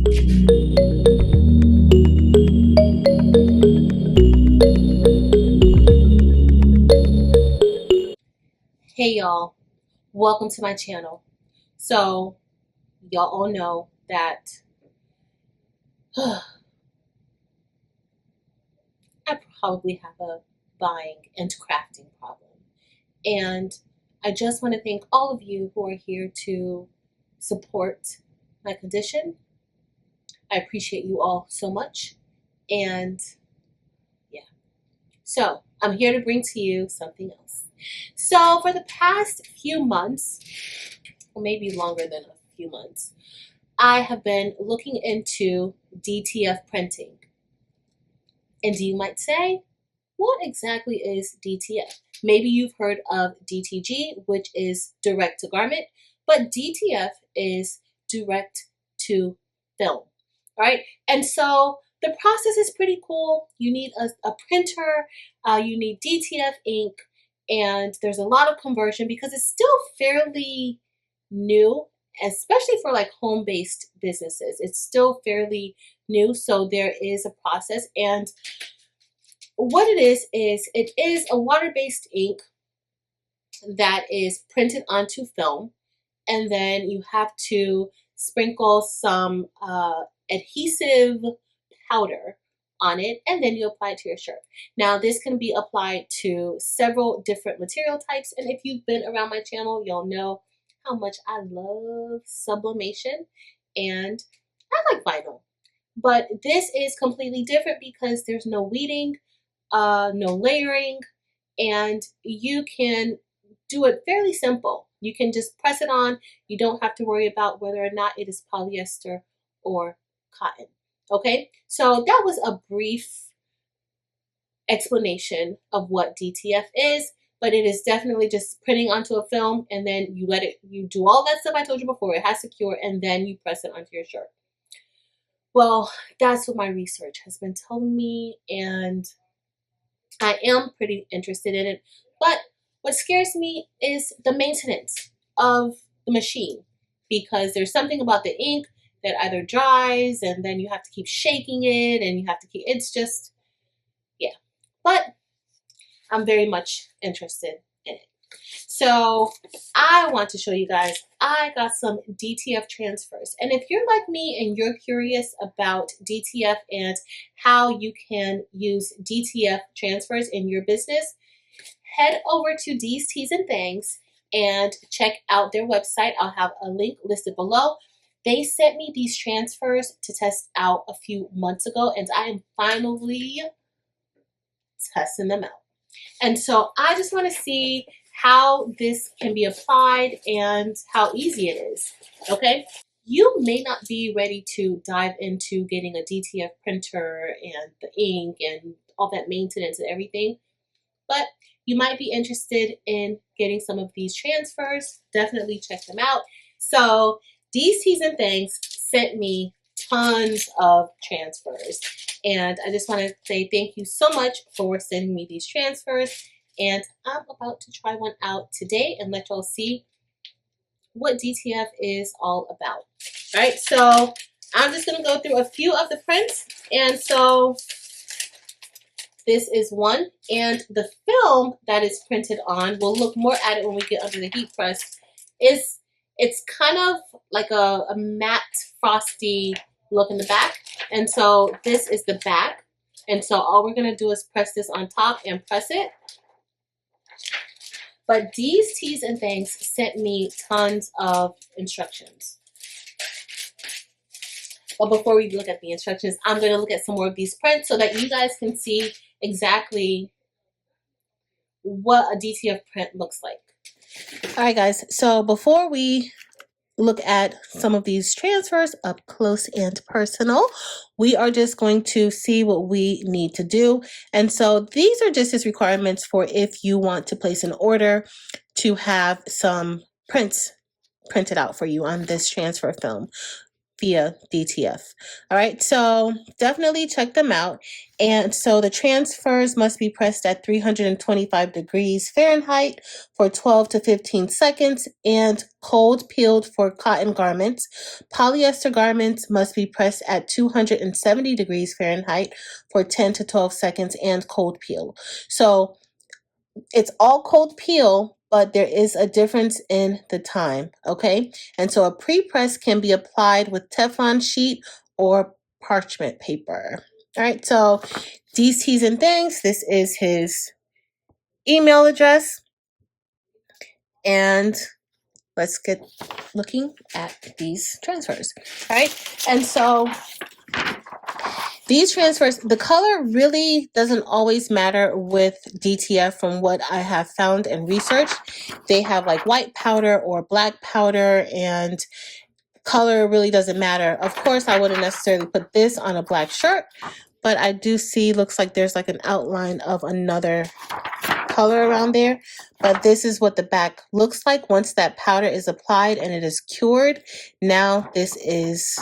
Hey y'all, welcome to my channel. So y'all all know that I probably have a buying and crafting problem. And I just want to thank all of you who are here to support my condition. I appreciate you all so much. And yeah, so I'm here to bring to you something else. So for the past few months, or maybe longer than a few months, I have been looking into DTF printing. And you might say, what exactly is DTF? Maybe you've heard of DTG, which is direct to garment, but DTF is direct to film, right? And so the process is pretty cool. You need a printer, you need DTF ink, and there's a lot of conversion because it's still fairly new, especially for like home-based businesses. It's still fairly new, so there is a process. And what it is it is a water-based ink that is printed onto film, and then you have to sprinkle some adhesive powder on it, and then you apply it to your shirt. Now this can be applied to several different material types, and if you've been around my channel, you'll know how much I love sublimation, and I like vinyl. But this is completely different because there's no weeding, no layering, and you can do it fairly simple. You can just press it on. You don't have to worry about whether or not it is polyester or cotton. Okay, so that was a brief explanation of what DTF is, but it is definitely just printing onto a film, and then you do all that stuff I told you before. It has to cure, and then you press it onto your shirt. Well, that's what my research has been telling me, and I am pretty interested in it. But what scares me is the maintenance of the machine, because there's something about the ink that either dries and then you have to keep shaking it, and you have to keep, it's just, yeah. But I'm very much interested in it. So I want to show you guys, I got some DTF transfers. And if you're like me and you're curious about DTF and how you can use DTF transfers in your business, head over to These Teas and Things and check out their website. I'll have a link listed below. They sent me these transfers to test out a few months ago, and I am finally testing them out. And so I just want to see how this can be applied and how easy it is, okay? You may not be ready to dive into getting a DTF printer and the ink and all that maintenance and everything, but you might be interested in getting some of these transfers. Definitely check them out. So These Teas and Things sent me tons of transfers, and I just want to say thank you so much for sending me these transfers, and I'm about to try one out today and let y'all see what DTF is all about. All right, so I'm just going to go through a few of the prints, and so this is one, and the film that is printed on, we'll look more at it when we get under the heat press, it's kind of like a matte frosty look in the back. And so this is the back. And so all we're going to do is press this on top and press it. But These Teas and Things sent me tons of instructions. But before we look at the instructions, I'm going to look at some more of these prints so that you guys can see exactly what a DTF print looks like. All right, guys. So before we look at some of these transfers up close and personal, we are just going to see what we need to do. And so these are just his requirements for if you want to place an order to have some prints printed out for you on this transfer film. via DTF. All right, so definitely check them out. And so the transfers must be pressed at 325 degrees Fahrenheit for 12 to 15 seconds and cold peeled for cotton garments. Polyester garments must be pressed at 270 degrees Fahrenheit for 10 to 12 seconds and cold peel. So it's all cold peel, but there is a difference in the time, okay? And so a pre-press can be applied with Teflon sheet or parchment paper. All right, so these T's and things, this is his email address. And let's get looking at these transfers. All right, and so these transfers, the color really doesn't always matter with DTF from what I have found and researched. They have like white powder or black powder, and color really doesn't matter. Of course, I wouldn't necessarily put this on a black shirt, but I do see, looks like there's like an outline of another color around there. But this is what the back looks like once that powder is applied and it is cured. Now this is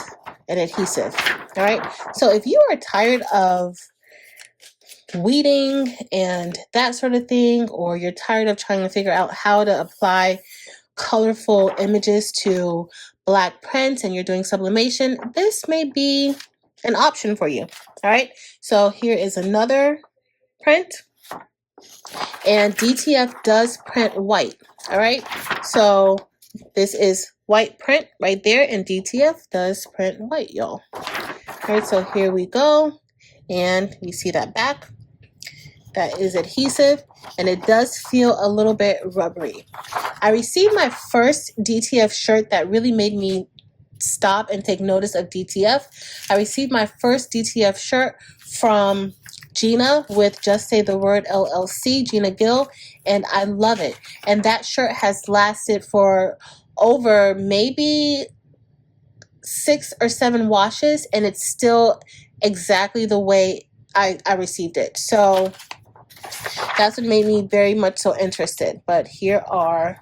an adhesive. All right, so if you are tired of weeding and that sort of thing, or you're tired of trying to figure out how to apply colorful images to black prints and you're doing sublimation, this may be an option for you. All right, so here is another print, and DTF does print white. All right, so this is white print right there, and DTF does print white, y'all. All right, so here we go, and you see that back. That is adhesive, and it does feel a little bit rubbery. I received my first DTF shirt that really made me stop and take notice of DTF. I received my first DTF shirt from Gina with Just Say the Word LLC, Gina Gill, and I love it. And that shirt has lasted for over maybe 6 or 7 washes, and it's still exactly the way I received it. So that's what made me very much so interested. But here are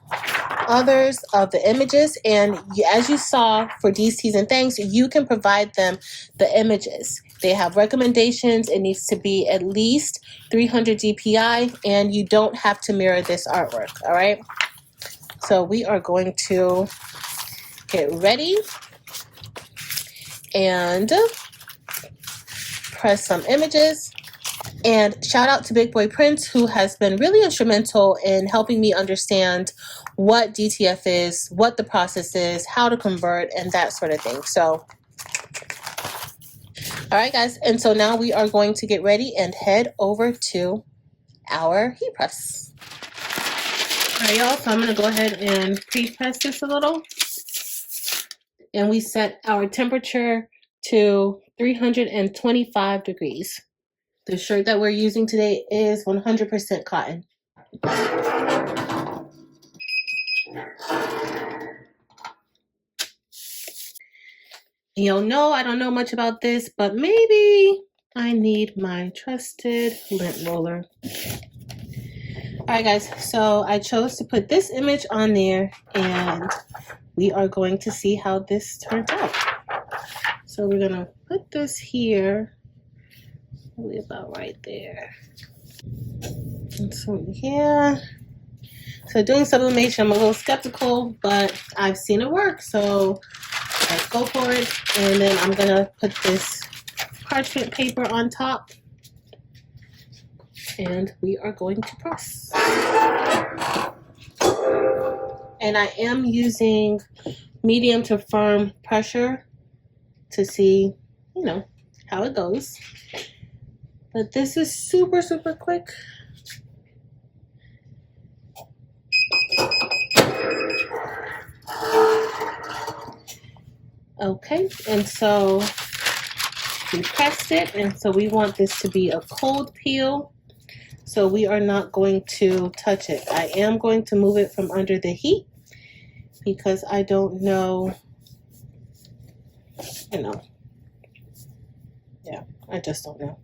others of the images, and as you saw for these T's and things, you can provide them the images. They have recommendations. It needs to be at least 300 DPI, and you don't have to mirror this artwork. All right, so we are going to get ready and press some images. And shout out to Big Boy Prince, who has been really instrumental in helping me understand what DTF is, what the process is, how to convert, and that sort of thing. So, all right, guys. And so now we are going to get ready and head over to our heat press. All right, y'all. So I'm going to go ahead and pre-press this a little. And we set our temperature to 325 degrees. The shirt that we're using today is 100% cotton. Y'all know I don't know much about this, but maybe I need my trusted lint roller. All right, guys, so I chose to put this image on there, and we are going to see how this turns out. So we're gonna put this here, probably about right there. And so yeah, so doing sublimation, I'm a little skeptical, but I've seen it work, so let's go for it. And then I'm gonna put this parchment paper on top, and we are going to press. And I am using medium to firm pressure to see, you know, how it goes. But this is super, super quick. Okay, and so we pressed it, and so we want this to be a cold peel. So we are not going to touch it. I am going to move it from under the heat because I don't know, you know, yeah, I just don't know.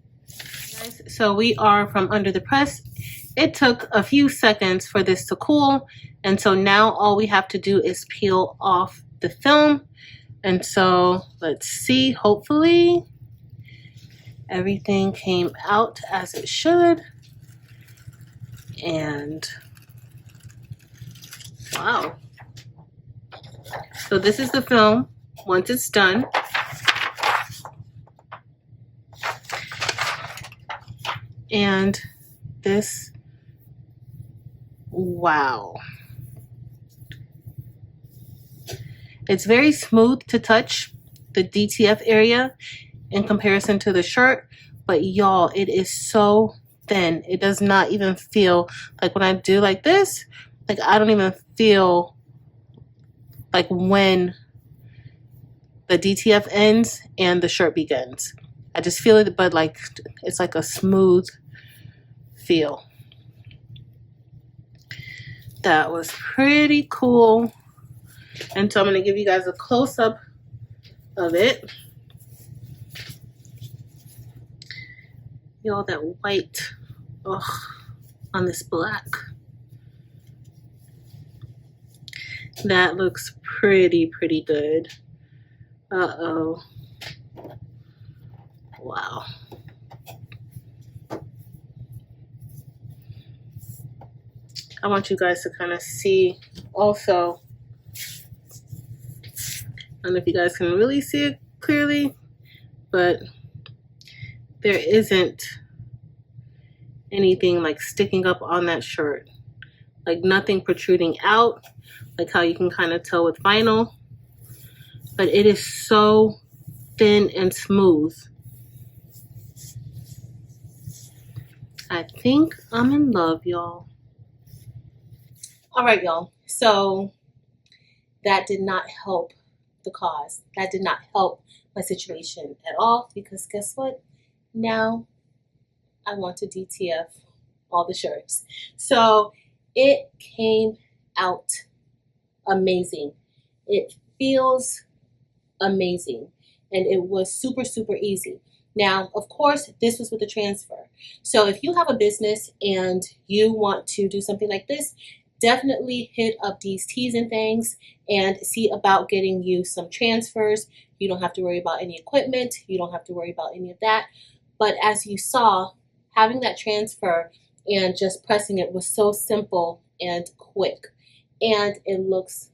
So we are from under the press. It took a few seconds for this to cool, and so now all we have to do is peel off the film. And so let's see, hopefully everything came out as it should. And wow. So this is the film once it's done. And this, wow. It's very smooth to touch, the DTF area, in comparison to the shirt. But y'all, it is so thin. It does not even feel like when I do like this, like I don't even feel like when the DTF ends and the shirt begins. I just feel it, but like it's like a smooth feel. That was pretty cool. And so I'm going to give you guys a close-up of it. Y'all, that white, ugh, on this black. That looks pretty good. Uh-oh. Wow. I want you guys to kind of see also. I don't know if you guys can really see it clearly, but there isn't anything like sticking up on that shirt. Like nothing protruding out, like how you can kind of tell with vinyl. But it is so thin and smooth. I think I'm in love, y'all. All right, y'all. So that did not help the cause. That did not help my situation at all, because guess what? Now I want to DTF all the shirts. So it came out amazing. It feels amazing. And it was super easy. Now, of course, this was with the transfer. So if you have a business and you want to do something like this, definitely hit up these T's and things and see about getting you some transfers. You don't have to worry about any equipment. You don't have to worry about any of that. But as you saw, having that transfer and just pressing it was so simple and quick. And it looks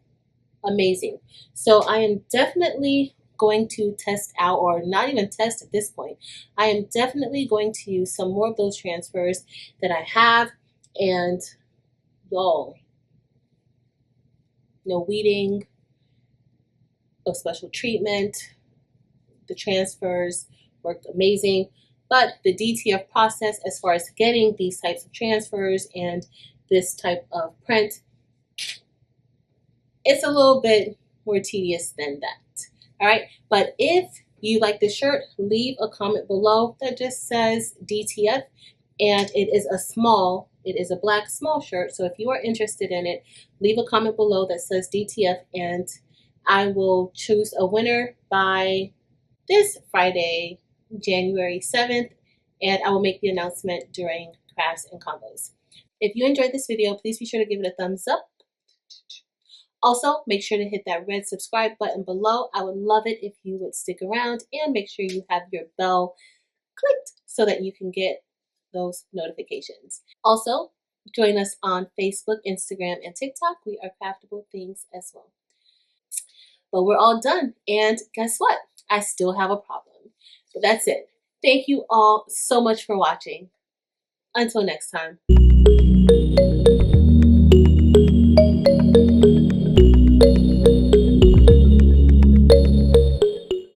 amazing. So I am definitely going to test out, or not even test at this point. I am definitely going to use some more of those transfers that I have. And y'all, no weeding, no special treatment. The transfers worked amazing. But the DTF process, as far as getting these types of transfers and this type of print, it's a little bit more tedious than that. All right, but if you like this shirt, leave a comment below that just says DTF, and it is a small, it is a black small shirt. So if you are interested in it, leave a comment below that says DTF, and I will choose a winner by this Friday, January 7th, and I will make the announcement during crafts and combos. If you enjoyed this video, please be sure to give it a thumbs up. Also, make sure to hit that red subscribe button below. I would love it if you would stick around, and make sure you have your bell clicked so that you can get those notifications. Also, join us on Facebook, Instagram, and TikTok. We are Craftable Things as well. But we're all done, and guess what? I still have a problem. But that's it. Thank you all so much for watching. Until next time.